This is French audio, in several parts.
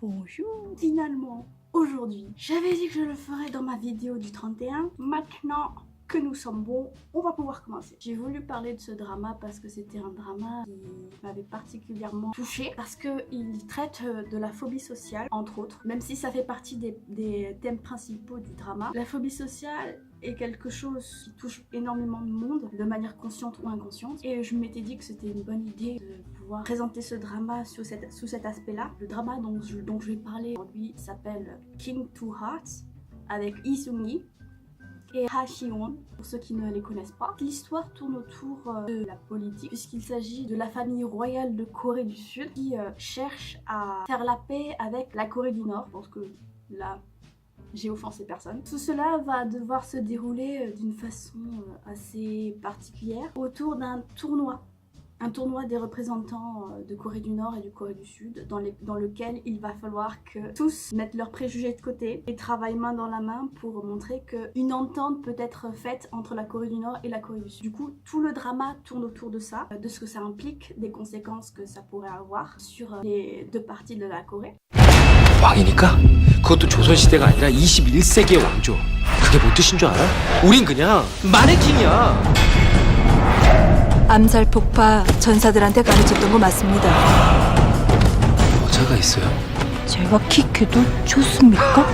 Bonjour. Finalement, aujourd'hui, j'avais dit que je le ferais dans ma vidéo du 31. Maintenant que nous sommes bons, on va pouvoir commencer. J'ai voulu parler de ce drama parce que c'était un drama qui m'avait particulièrement touchée, parce qu'il traite de la phobie sociale, entre autres, même si ça fait partie des thèmes principaux du drama. La phobie sociale est quelque chose qui touche énormément de monde, de manière consciente ou inconsciente, et je m'étais dit que c'était une bonne idée de pouvoir présenter ce drama sous cet aspect-là. Le drama dont je vais parler aujourd'hui s'appelle King Two Hearts, avec Lee Seung-gi et Ha Si-won, pour ceux qui ne les connaissent pas. L'histoire tourne autour de la politique, puisqu'il s'agit de la famille royale de Corée du Sud qui cherche à faire la paix avec la Corée du Nord. Je pense que là, j'ai offensé personne. Tout cela va devoir se dérouler d'une façon assez particulière autour d'un tournoi. Un tournoi des représentants de Corée du Nord et de Corée du Sud, dans lequel il va falloir que tous mettent leurs préjugés de côté et travaillent main dans la main pour montrer qu'une entente peut être faite entre la Corée du Nord et la Corée du Sud. Du coup, tout le drama tourne autour de ça, de ce que ça implique, des conséquences que ça pourrait avoir sur les deux parties de la Corée. 왕이니까 그것도 조선시대가 아니라 21세기의 왕조. 그게 뭔 뜻인 줄 알아? 우린 그냥 마네킹이야. 암살 폭파 전사들한테 가르쳤던 거 맞습니다. 여자가 있어요? 제가 키 크도 좋습니까?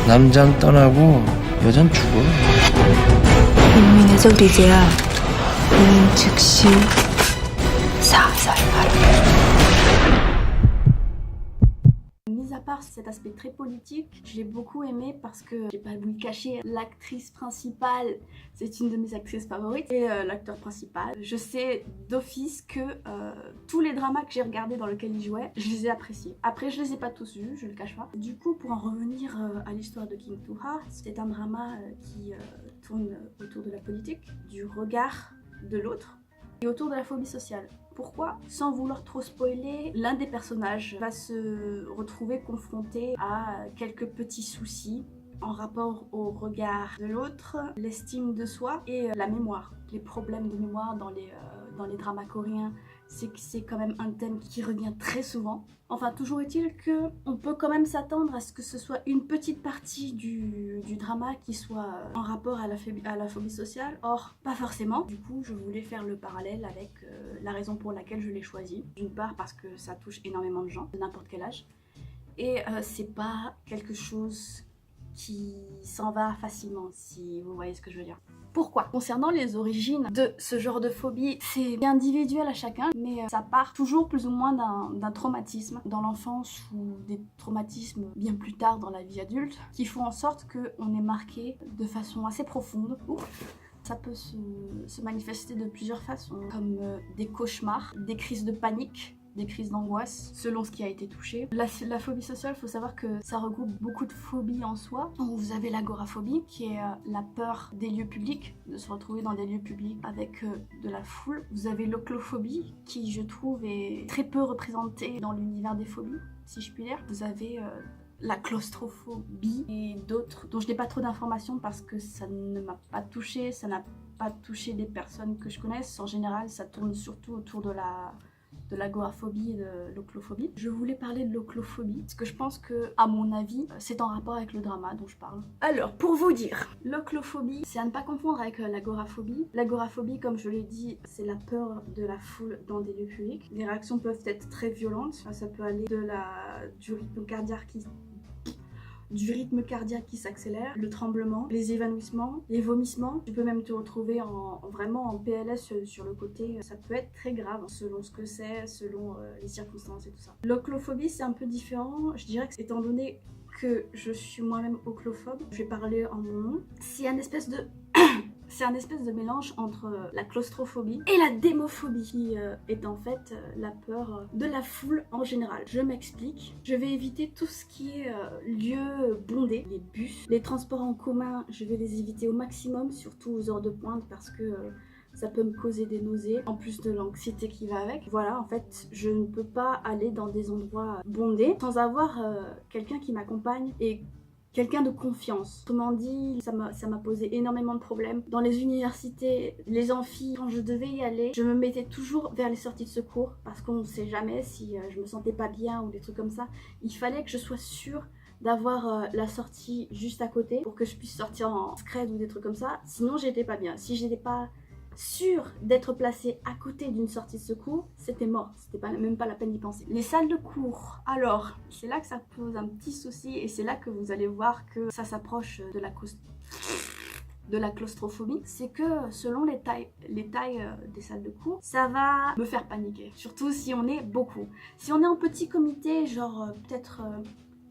남잔 떠나고 여잔 죽어. 인민에서 리제야 이 즉시 사살하라. Mis à part cet aspect très politique, je l'ai beaucoup aimé parce que, j'ai pas voulu le cacher, l'actrice principale, c'est une de mes actrices favorites, et l'acteur principal. Je sais d'office que tous les dramas que j'ai regardés dans lesquels il jouait, je les ai appréciés. Après, je les ai pas tous vus, je le cache pas. Du coup, pour en revenir à l'histoire de King Two Hearts, c'est un drama qui tourne autour de la politique, du regard de l'autre, et autour de la phobie sociale. Pourquoi? Sans vouloir trop spoiler, l'un des personnages va se retrouver confronté à quelques petits soucis en rapport au regard de l'autre, l'estime de soi et la mémoire. Les problèmes de mémoire dans les dramas coréens, c'est quand même un thème qui revient très souvent. Enfin, toujours est-il qu'on peut quand même s'attendre à ce que ce soit une petite partie du drama qui soit en rapport à la phobie sociale. Or, pas forcément. Du coup, je voulais faire le parallèle avec la raison pour laquelle je l'ai choisi. D'une part parce que ça touche énormément de gens, de n'importe quel âge. Et c'est pas quelque chose qui s'en va facilement, si vous voyez ce que je veux dire. Pourquoi? Concernant les origines de ce genre de phobie, c'est individuel à chacun, mais ça part toujours plus ou moins d'un traumatisme dans l'enfance ou des traumatismes bien plus tard dans la vie adulte qui font en sorte qu'on est marqué de façon assez profonde. Ça peut se manifester de plusieurs façons, comme des cauchemars, des crises de panique, des crises d'angoisse, selon ce qui a été touché. La phobie sociale, il faut savoir que ça regroupe beaucoup de phobies en soi. Donc vous avez l'agoraphobie, qui est la peur des lieux publics, de se retrouver dans des lieux publics avec de la foule. Vous avez l'oclophobie, qui je trouve est très peu représentée dans l'univers des phobies, si je puis dire. Vous avez la claustrophobie et d'autres dont je n'ai pas trop d'informations parce que ça ne m'a pas touchée, ça n'a pas touché des personnes que je connaisse. En général, ça tourne surtout autour de l'agoraphobie et de l'oclophobie. Je voulais parler de l'oclophobie parce que je pense que, à mon avis, c'est en rapport avec le drama dont je parle. Alors, pour vous dire, l'oclophobie, c'est à ne pas confondre avec l'agoraphobie. L'agoraphobie, comme je l'ai dit, c'est la peur de la foule dans des lieux publics. Les réactions peuvent être très violentes. Ça peut aller du rythme cardiaque qui s'accélère, le tremblement, les évanouissements, les vomissements. Tu peux même te retrouver vraiment en PLS sur le côté. Ça peut être très grave selon ce que c'est, selon les circonstances et tout ça. L'oclophobie, c'est un peu différent. Je dirais que, étant donné que je suis moi-même oclophobe, je vais parler en mon nom. C'est un espèce de mélange entre la claustrophobie et la démophobie, qui est en fait la peur de la foule en général. Je m'explique. Je vais éviter tout ce qui est lieux bondés, les bus, les transports en commun, je vais les éviter au maximum, surtout aux heures de pointe, parce que ça peut me causer des nausées, en plus de l'anxiété qui va avec. Voilà, en fait, je ne peux pas aller dans des endroits bondés sans avoir quelqu'un qui m'accompagne et quelqu'un de confiance. Autrement dit, ça m'a posé énormément de problèmes. Dans les universités, les amphis, quand je devais y aller, je me mettais toujours vers les sorties de secours parce qu'on ne sait jamais si je me sentais pas bien ou des trucs comme ça. Il fallait que je sois sûre d'avoir la sortie juste à côté pour que je puisse sortir en scred ou des trucs comme ça. Sinon, j'étais pas bien. Si j'étais pas sûre d'être placée à côté d'une sortie de secours, c'était mort, c'était même pas la peine d'y penser. Les salles de cours, alors c'est là que ça pose un petit souci et c'est là que vous allez voir que ça s'approche de la claustrophobie, c'est que selon les tailles des salles de cours, ça va me faire paniquer, surtout si on est beaucoup. Si on est en petit comité, genre peut-être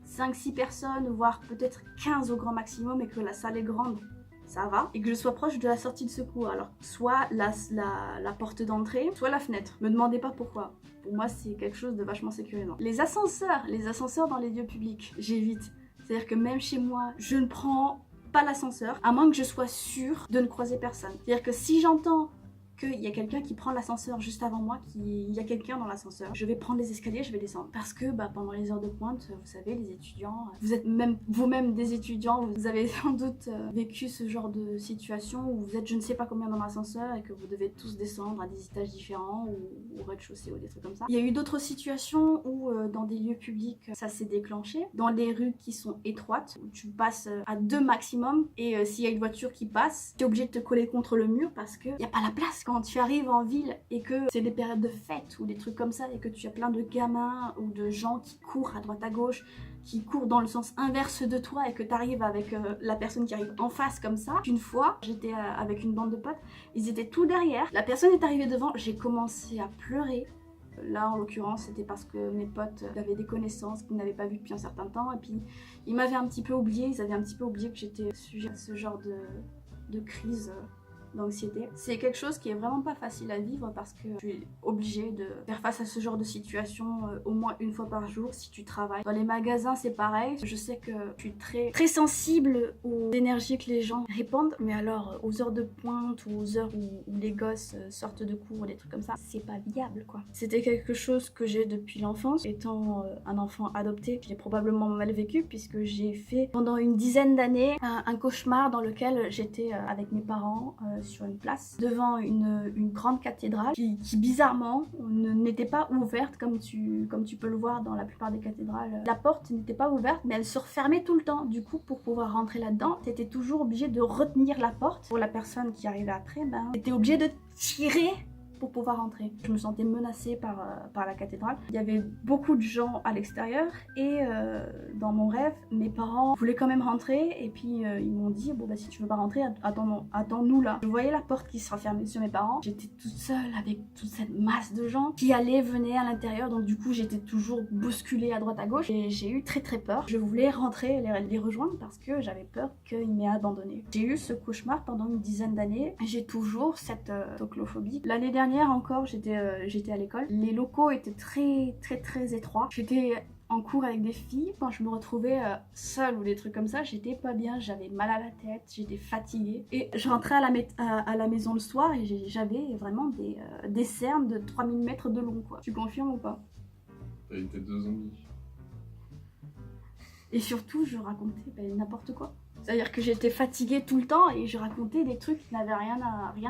5-6 personnes, voire peut-être 15 au grand maximum et que la salle est grande, ça va, et que je sois proche de la sortie de secours, alors soit la porte d'entrée, soit la fenêtre. Me demandez pas pourquoi. Pour moi, c'est quelque chose de vachement sécurisant. Les ascenseurs dans les lieux publics, j'évite. C'est-à-dire que même chez moi, je ne prends pas l'ascenseur, à moins que je sois sûre de ne croiser personne. C'est-à-dire que si j'entends qu'il y a quelqu'un qui prend l'ascenseur juste avant moi, qu'il y a quelqu'un dans l'ascenseur, je vais prendre les escaliers, je vais descendre. Parce que pendant les heures de pointe, vous savez, les étudiants, vous êtes même vous-même des étudiants, vous avez sans doute vécu ce genre de situation où vous êtes je ne sais pas combien dans l'ascenseur et que vous devez tous descendre à des étages différents ou au rez-de-chaussée ou des trucs comme ça. Il y a eu d'autres situations où dans des lieux publics, ça s'est déclenché. Dans des rues qui sont étroites, où tu passes à 2 maximum et s'il y a une voiture qui passe, tu es obligé de te coller contre le mur parce qu'il n'y a pas la place. Quand tu arrives en ville et que c'est des périodes de fête ou des trucs comme ça et que tu as plein de gamins ou de gens qui courent à droite à gauche, qui courent dans le sens inverse de toi et que tu arrives avec la personne qui arrive en face comme ça. Une fois, j'étais avec une bande de potes, ils étaient tout derrière, la personne est arrivée devant, j'ai commencé à pleurer. Là, en l'occurrence, c'était parce que mes potes avaient des connaissances qu'ils n'avaient pas vues depuis un certain temps et puis ils m'avaient un petit peu oublié, ils avaient un petit peu oublié que j'étais sujet à ce genre de crise d'anxiété. C'est quelque chose qui est vraiment pas facile à vivre parce que tu es obligé de faire face à ce genre de situation au moins une fois par jour si tu travailles. Dans les magasins c'est pareil, je sais que je suis très sensible aux énergies que les gens répandent, mais alors aux heures de pointe ou aux heures où les gosses sortent de cours ou des trucs comme ça, c'est pas viable quoi. C'était quelque chose que j'ai depuis l'enfance. Étant un enfant adopté, je l'ai probablement mal vécu puisque j'ai fait pendant une dizaine d'années un cauchemar dans lequel j'étais avec mes parents sur une place devant une grande cathédrale qui bizarrement n'était pas ouverte comme tu peux le voir dans la plupart des cathédrales. La porte n'était pas ouverte mais elle se refermait tout le temps. Du coup pour pouvoir rentrer là-dedans, t'étais toujours obligé de retenir la porte. Pour la personne qui arrivait après, t'étais obligé de tirer pour pouvoir entrer. Je me sentais menacée par la cathédrale. Il y avait beaucoup de gens à l'extérieur et dans mon rêve, mes parents voulaient quand même rentrer et puis ils m'ont dit bon si tu veux pas rentrer, attends-nous là. Je voyais la porte qui se refermait sur mes parents. J'étais toute seule avec toute cette masse de gens qui venaient à l'intérieur, donc du coup j'étais toujours bousculée à droite à gauche et j'ai eu très peur. Je voulais rentrer et les rejoindre parce que j'avais peur qu'ils m'aient abandonnée. J'ai eu ce cauchemar pendant une dizaine d'années. J'ai toujours cette claustrophobie. L'année dernière encore, j'étais à l'école. Les locaux étaient très étroits. J'étais en cours avec des filles. Quand je me retrouvais seule ou des trucs comme ça, j'étais pas bien, j'avais mal à la tête, j'étais fatiguée. Et je rentrais à la maison le soir et j'avais vraiment des cernes de 3000 mètres de long quoi. Tu confirmes ou pas? T'as été 2 zombies. Et surtout, je racontais n'importe quoi. C'est-à-dire que j'étais fatiguée tout le temps et je racontais des trucs qui n'avaient rien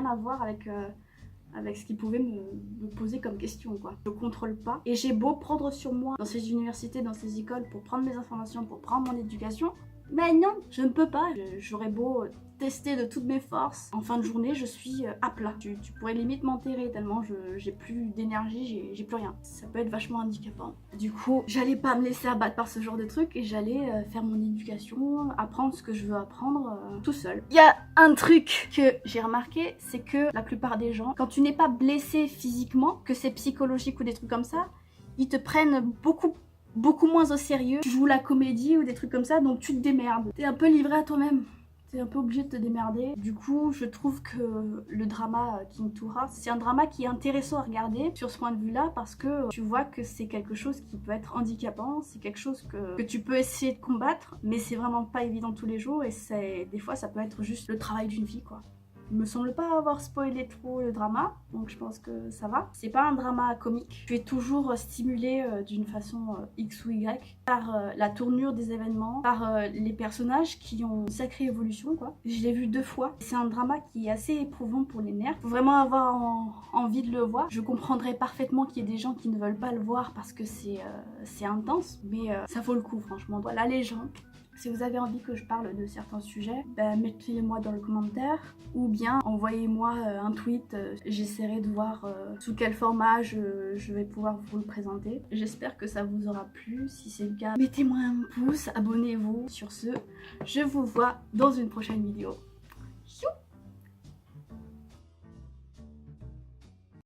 à voir avec ce qui pouvait me poser comme question quoi. Je contrôle pas et j'ai beau prendre sur moi dans ces universités, dans ces écoles pour prendre mes informations, pour prendre mon éducation, mais non, je ne peux pas. J'aurais beau tester de toutes mes forces, en fin de journée je suis à plat. Tu pourrais limite m'enterrer tellement j'ai plus d'énergie, j'ai plus rien. Ça peut être vachement handicapant. Du coup, j'allais pas me laisser abattre par ce genre de truc et j'allais faire mon éducation, apprendre ce que je veux apprendre tout seul. Il y a un truc que j'ai remarqué, c'est que la plupart des gens, quand tu n'es pas blessé physiquement, que c'est psychologique ou des trucs comme ça, ils te prennent beaucoup moins au sérieux. Tu joues la comédie ou des trucs comme ça, donc tu te démerdes. T'es un peu livré à toi-même. T'es un peu obligé de te démerder. Du coup, je trouve que le drama King Toura, c'est un drama qui est intéressant à regarder sur ce point de vue-là parce que tu vois que c'est quelque chose qui peut être handicapant, c'est quelque chose que tu peux essayer de combattre, mais c'est vraiment pas évident tous les jours et des fois ça peut être juste le travail d'une vie quoi. me semble pas avoir spoilé trop le drama, donc je pense que ça va. C'est pas un drama comique. Tu es toujours stimulé d'une façon X ou Y par la tournure des événements, par les personnages qui ont une sacrée évolution quoi. Je l'ai vu 2 fois. C'est un drama qui est assez éprouvant pour les nerfs. Faut vraiment avoir envie de le voir. Je comprendrais parfaitement qu'il y ait des gens qui ne veulent pas le voir parce que c'est intense, mais ça vaut le coup franchement. Voilà les gens. Si vous avez envie que je parle de certains sujets, mettez-les-moi dans le commentaire ou bien envoyez-moi un tweet. J'essaierai de voir sous quel format je vais pouvoir vous le présenter. J'espère que ça vous aura plu. Si c'est le cas, mettez-moi un pouce, abonnez-vous. Sur ce, je vous vois dans une prochaine vidéo. Youp.